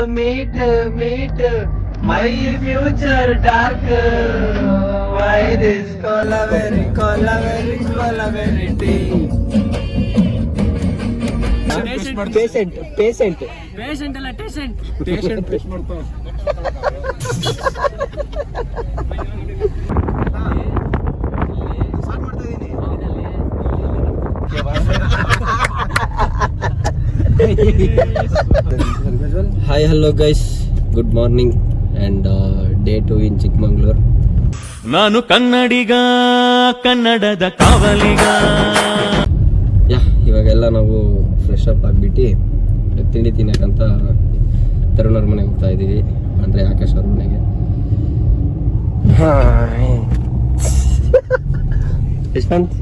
Meet, my future dark. Why this colaveri tea? Patient ಅಲ್ಲ patient press ಮಾಡ್ತಾ. Hi hello guys, good morning and day 2 in Chikmagalur. ನಾನು ಕನ್ನಡಿಗ, ಕನ್ನಡದ ಕಾವಲಿಗ. ಇವಾಗೆಲ್ಲ ನಾವು fresh up ಆಗಿಬಿಟ್ಟು ತಿಂಡಿ ತಿನ್ನಕ್ಕಂತ ತರುಣರ ಮನೆಗೆ ಹೋಗ್ತಾ ಇದ್ದೀವಿ, ಅಂದರೆ ಆಕಾಶ್ ಅವ್ರ ಮನೆಗೆ. Yashwant,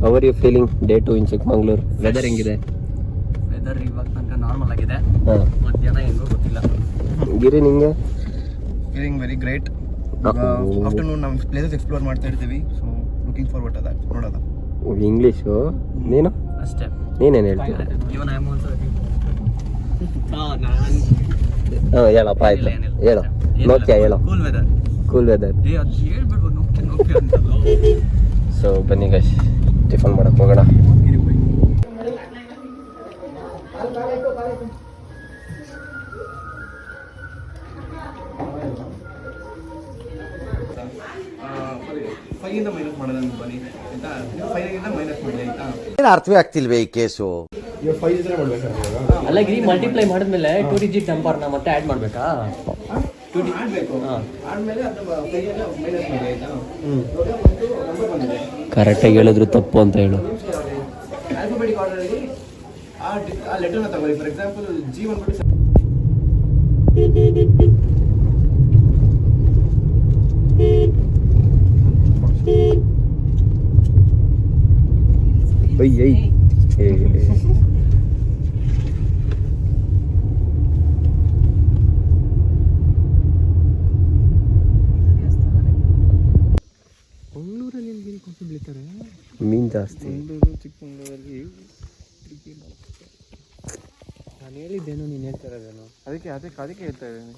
how are you feeling day 2 in Chikmagalur? Weather ಹೆಂಗಿದೆ? ವೆದರ್ ಇವಾಗ ತನಕ ನಾರ್ಮಲ್ ಆಗಿದೆ, ಮಧ್ಯಾಹ್ನ ಏನೂ ಗೊತ್ತಿಲ್ಲ. ಗಿರಿ, ನಿಂಗೆ? Feeling very great. ಆಫ್ಟರ್ನೂನ್ ನಮ್ಮ ಪ್ಲೇಸಸ್ ಎಕ್ಸ್ಪ್ಲೋರ್ ಮಾಡ್ತಾ ಇರ್ತೀವಿ, ಸೊ ಲುಕಿಂಗ್ ಫಾರ್ವರ್ಡ್ ಅದ ನೋಡೋದ. ಇಂಗ್ಲೀಷು ನೀನು ಅಷ್ಟೇ. ನೀನೇನು ಹೇಳ್ತೀಯ? ಇವನ್ ಐ ಆಮ್ ಆಲ್ಸೋ ಹೇಳಪ್ಪ, ಆಯ್ತು ಹೇಳು. ನೋಕ್ಯಾ ಹೇಳು. Cool weather. ಸೊ ಬನ್ನಿ ಗೈಸ್, ಟಿಫನ್ ಮಾಡಕ್ಕೆ ಹೋಗೋಣ. ಅರ್ಥವೇ ಆಗ್ತಿಲ್ವೇ ಈ ಕೇಸು? ಅಲ್ಲ ಗಿರಿ, ಮಲ್ಟಿಪ್ಲೈ ಮಾಡಿದ್ಮೇಲೆ 2 ಡಿಜಿಟ್ ನಂಬರ್ನ ಮತ್ತೆ ಆ್ಯಡ್ ಮಾಡಬೇಕಾ? ಕರೆಕ್ಟಾಗಿ ಹೇಳಿದ್ರು ತಪ್ಪು ಅಂತ ಹೇಳು. ಆಲ್ಫಾಬೆಟಿಕ್ ಆರ್ಡರಲ್ಲಿ ಆ ಲೆಟರ್ನ ತಗೊಳ್ಳಿ. ಫಾರ್ ಎಕ್ಸಾಂಪಲ್ ಜಿ ಬಂದ್ಬಿಟ್ಟು ಮೀನ್ ಜಾಸ್ತಿ. ಚಿಕ್ಕಮಂಗ್ಳೂರಲ್ಲಿ ನಾನು ಹೇಳಿದ್ದೇನು, ನೀನು ಹೇಳ್ತಾ ಇರೋದೇನು? ಅದಕ್ಕೆ ಹೇಳ್ತಾ ಇದ್ದೇನೆ.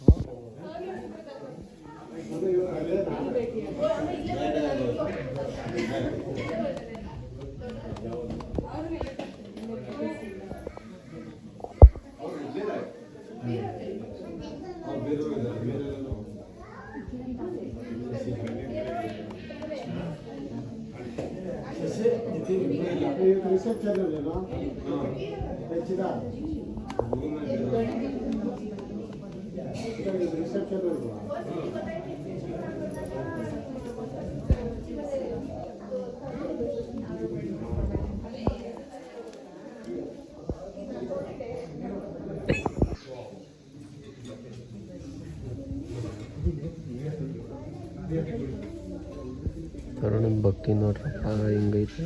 ತರುಣ್ ಭಕ್ತಿ ನೋಡ್ರಪ್ಪ ಹಿಂಗೈತೆ.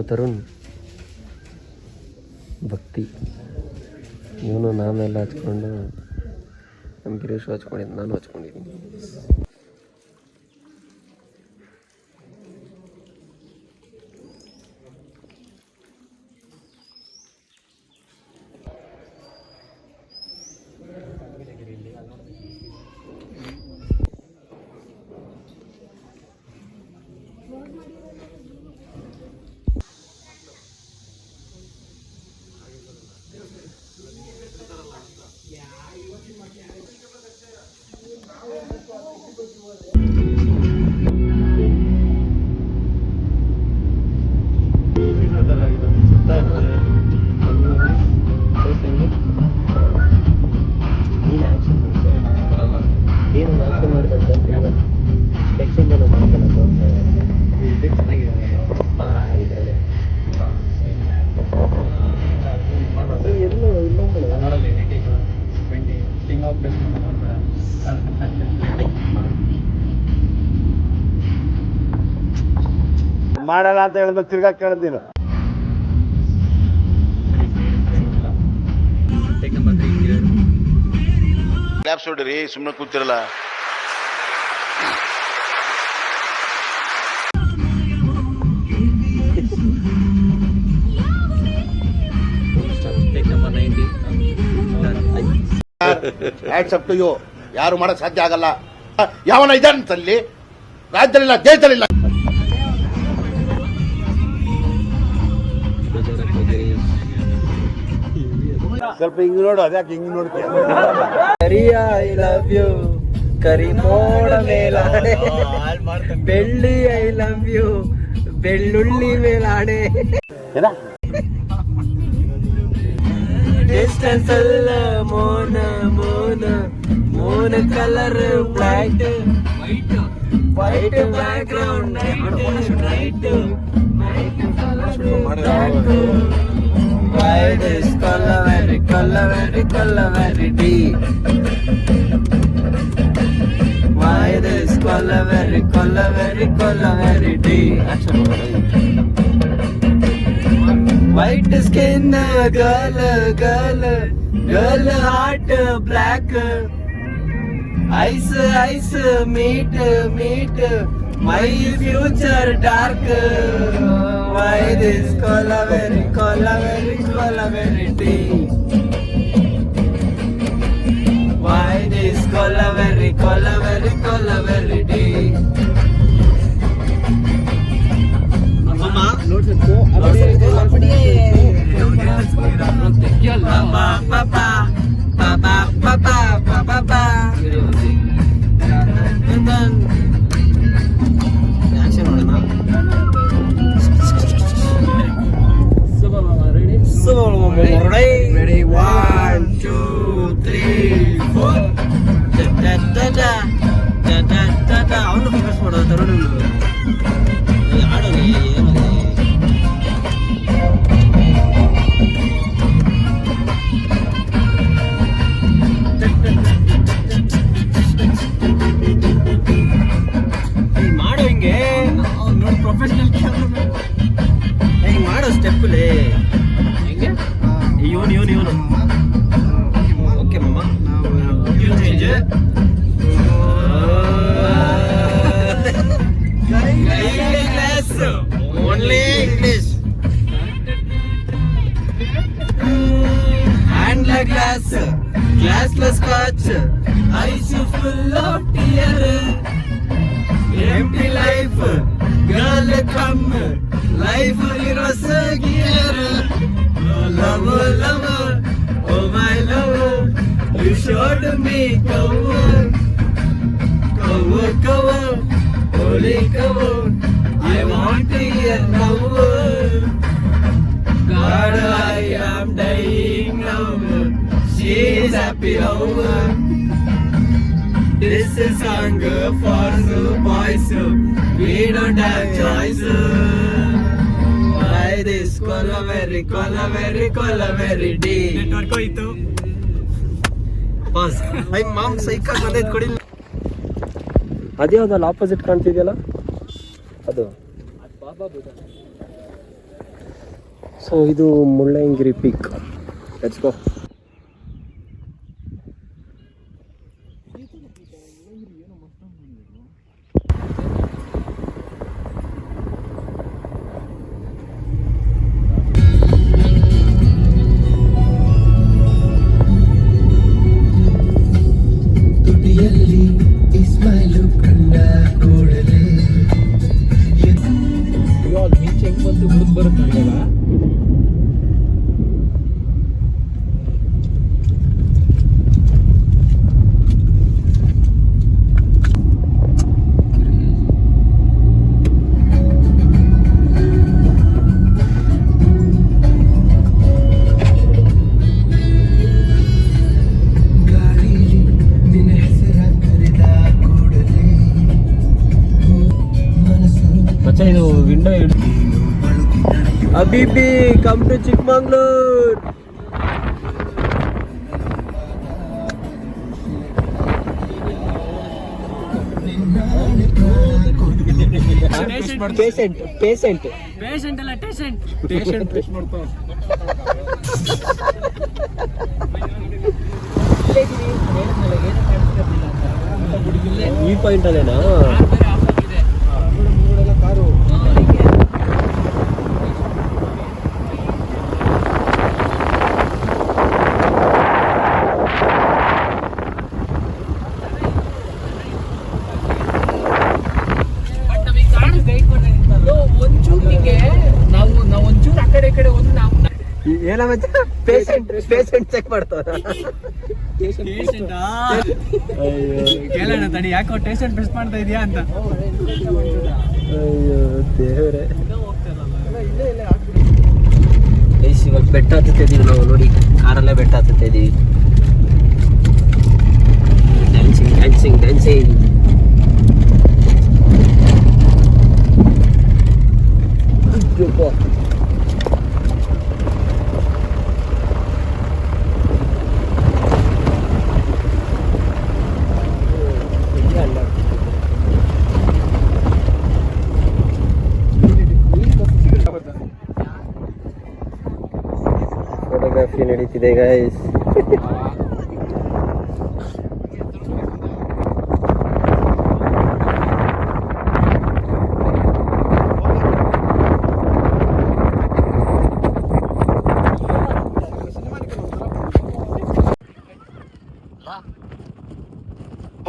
ತರುಣ್ ಭಕ್ತಿ, ಇವನು ನಾನೆಲ್ಲ ಹಚ್ಕೊಂಡು ನಮ್ಮ ಗಿರೀಶ್ ಹಚ್ಕೊಂಡಿದ್ದು, ನಾನು ಹಚ್ಕೊಂಡಿದ್ದೀನಿ. ಮಾಡಲ್ಲ ಅಂತ ಹೇಳಿದ್ರೆ ತಿರ್ಗಾ ಕೇಳಿದ್ದೀರ. ಕ್ಲಾಪ್ಸ್ ಹೊಡ್ರಿ, ಸುಮ್ಮನೆ ಕೂತಿರಲ್ಲ. Sir hats up to you. ಯಾರು ಮಾಡಕ್ ಸಾಧ್ಯ ಆಗಲ್ಲ. ಯಾವನ ಇದ್ದಾನಂತಲ್ಲಿ ರಾಜ್ಯದಲ್ಲಿಲ್ಲ, ದೇಶದಲ್ಲಿಲ್ಲ. ಸ್ವಲ್ಪ ಹಿಂಗ್ ನೋಡು, ಅದ್ಯಾಕೆ ಹಿಂಗ್ ನೋಡ್ತೀಯ? ಕರಿಯ ಐ ಲವ್ ಯು, ಕರಿ ಮೋಡ ಮೇಲಾಡೆ, ಬೆಳ್ಳಿ ಐ ಲವ್ ಯು, ಬೆಳ್ಳುಳ್ಳಿ ಮೇಲಾಡೆ. ಡಿಸ್ಟೆನ್ಸ್ ಅಲ್ಲ ಮೋನ ಮೋನ ಮೋನ colour bright white background night Why this color very deep? Why this color very deep? White skin girl heart black. Ice meet my future dark. Why this color very deep? Why this color very deep? Mama, ready, 1, 2, 3, 4. ಅವನು focus ಮಾಡೋದು ತರುಣ ಆಡೋದು ಮಾಡೋ ಹಿಂಗೆ ನೋಡಿ professional camera ಹಿಂಗೆ ಮಾಡೋ ಸ್ಟೆಪ್ಪಲ್ಲಿ ಇವನು ಓಕೆ ಮಮ್ಮ change only English hand glass glassless ಕಾಚ್ eyes full of tear empty life girl come life ಇರೋಸ್ gear lover, oh my lover, you showed me cover, holy cover, I want to hear cover. God, I am dying now, she is happy over. This is song for the boys, we don't have choice. Why this color very deep? Network ಹೋಯ್ತು. Pass. I ma'am cycle ಬಂದೈತೆ ಕೊಡಿ. ಅದ್ಯಾವ್ದಲ್ಲ opposite ಕಾಣ್ತಿದೆಯಲ್ಲ ಅದು. So ಇದು Mullayanagiri peak. Let's go. ಇದು window ಅಬಿಬಿ come to Chikmagalur. Patient ಅಲ್ಲ ಟೇಷಂಟ್ ಈ ಪಾಯಿಂಟ್ ಅಲ್ಲೇನಾ? ಏನ ಪೇಷಂಟ್ ಚೆಕ್ ಮಾಡ್ತಾರ. ಕೇಳೋಣ ತಡಿ, ಯಾಕೋ ಟೇಸ್ಟ್ ಟೆಸ್ಟ್ ಮಾಡ್ತಾ ಇದೀಯಾ ಅಂತ. ಅಯ್ಯೋ ದೇವ್ರೆ. ಇವಾಗ ಬೆಟ್ಟ ಹತ್ತುತ್ತಾ ಇದೀವಿ ನಾವು ನೋಡಿ, ಕಾರಲ್ಲೇ ಬೆಟ್ಟ ಹತ್ತುತ್ತಾ ಇದೀವಿ. Dancing dancing dancing. ಫೋಟೋಗ್ರಫಿ ನಡೀತಿದೆ ಗೈಸ್.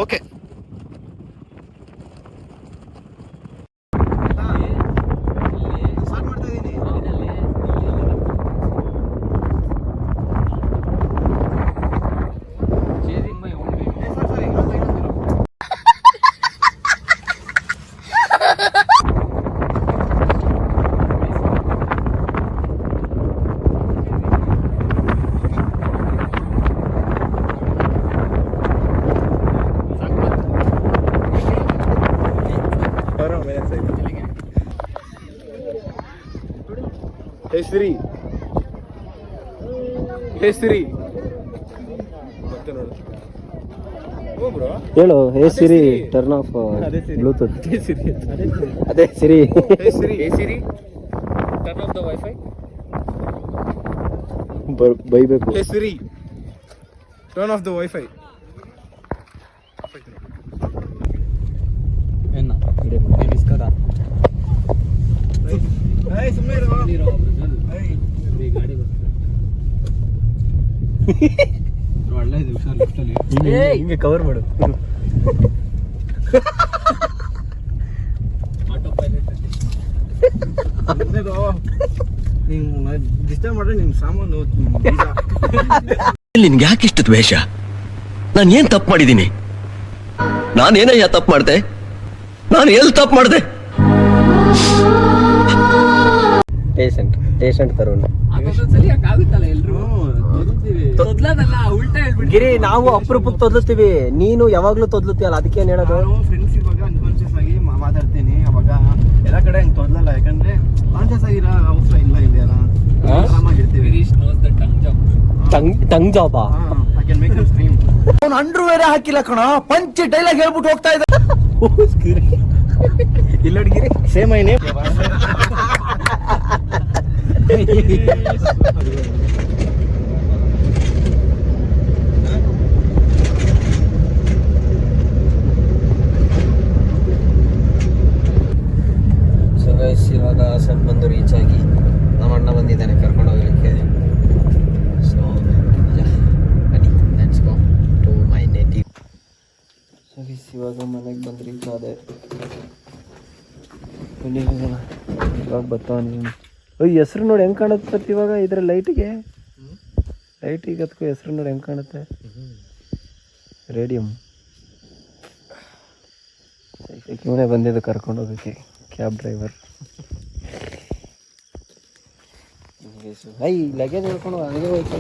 ಓಕೆ ಸ್ಟಾರ್ಟ್ ಮಾಡ್ತಾ ಇದ್ದೀನಿ. ಹೆಸರಿ ಹೇಳು. Hey Siri turn off Bluetooth. ಅದೇ Siri. Turn off the wifi. ಬೈಬೇಕು. ಹೆಸರಿ ಟರ್ನ್ ಆಫ್ ದ ವೈಫೈ. ಹಿಂಗೆ ಕವರ್ ಮಾಡು. ಡಿಸ್ಟರ್ಬ್ ಮಾಡ್ರೆ ನಿಮ್ ಸಾಮಾನು. ನಿನ್ಗೆ ಯಾಕಿಷ್ಟು ದ್ವೇಷ? ನಾನು ಏನ್ ತಪ್ಪು ಮಾಡಿದ್ದೀನಿ? ನಾನೇನಯ್ಯ ತಪ್ಪು ಮಾಡ್ದೆ? ನಾನು ಎಲ್ಲಿ ತಪ್ಪು ಮಾಡ್ದೆ? ಪೇಷಂಟ್ ತರುಣ್. ಆಗುತ್ತಲ್ಲ ಎಲ್ರು ತೊದ್ಲದಲ್ಲ, ಉಲ್ಟಾ ಹೇಳ್ಬಿಡಿ. ಗಿರಿ, ನಾವು ಅಪರೂಪಕ್ಕೆ ತೊದ್ಲುತ್ತೀವಿ, ನೀನು ಯಾವಾಗ್ಲೂ ತೊದ್ಲುತ್ತೀಯಲ್ಲ, ಅದಕ್ಕೆ ಏನ್ ಹೇಳೋದು? ನಾನು ಫ್ರೆಂಡ್ಸ್ ಇವಾಗ ಅನ್ಕಾನ್ಶಿಯಸ್ ಆಗಿ ಮಾತಾಡ್ತೀನಿ, ಅವಾಗ ಎಲ್ಲ ಕಡೆ ಹಂಗೆ ತೊದ್ಲಲ್ಲ. ಯಾಕಂದ್ರೆ ಕಾನ್ಶಿಯಸ್ ಆಗಿರೋ ಅವಸರ ಇಲ್ಲ ಇದೆಯಲ್ಲ, ಆರಾಮಾಗಿರ್ತೀವಿ. ಟಂಗ್ ಜಾಬಾ? I can make them stream. ಅವ್ನು ಅಂಡ್ರು ಬೇರೆ ಹಾಕಿಲ್ಲ ಕಣ, ಪಂಚ್ ಡೈಲಾಗ್ ಹೇಳ್ಬಿಟ್ಟು ಹೋಗ್ತಾ ಇದ್ದ. ಇಲ್ಲ Giri, same I name. So guys, ಇವಾಗ ಸ್ವಲ್ಪ ಬಂದು ರೀಚ್ ಆಗಿ ನಮ್ಮ ಅಣ್ಣ ಬಂದಿದ್ದಾನೆ ಕರ್ಕೊಂಡು ಹೋಗ್ಲಿಕ್ಕೆ. So let's go to my native. So guys, ಇವಾಗ ಮನೆಗೆ ಬಂದು ರೀಚ್ ಆದೆ. ಇವಾಗ ಬರ್ತಾವ. ಓಯ್, ಹೆಸ್ರು ನೋಡಿ ಹೆಂಗೆ ಕಾಣುತ್ತೆ ಇವಾಗ ಇದ್ರ ಲೈಟಿಗೆ ಅದಕ್ಕೂ ಹೆಸ್ರು ನೋಡಿ ಹೆಂಗೆ ಕಾಣುತ್ತೆ. ರೇಡಿಯಂ. ಇವನೇ ಬಂದಿದ್ದು ಕರ್ಕೊಂಡು ಹೋಗೋಕ್ಕೆ, ಕ್ಯಾಬ್ ಡ್ರೈವರ್. ಲಗೇಜ್ ಹೇಳ್ಕೊಂಡು ಹಂಗೆ ಹೋಯ್ತು.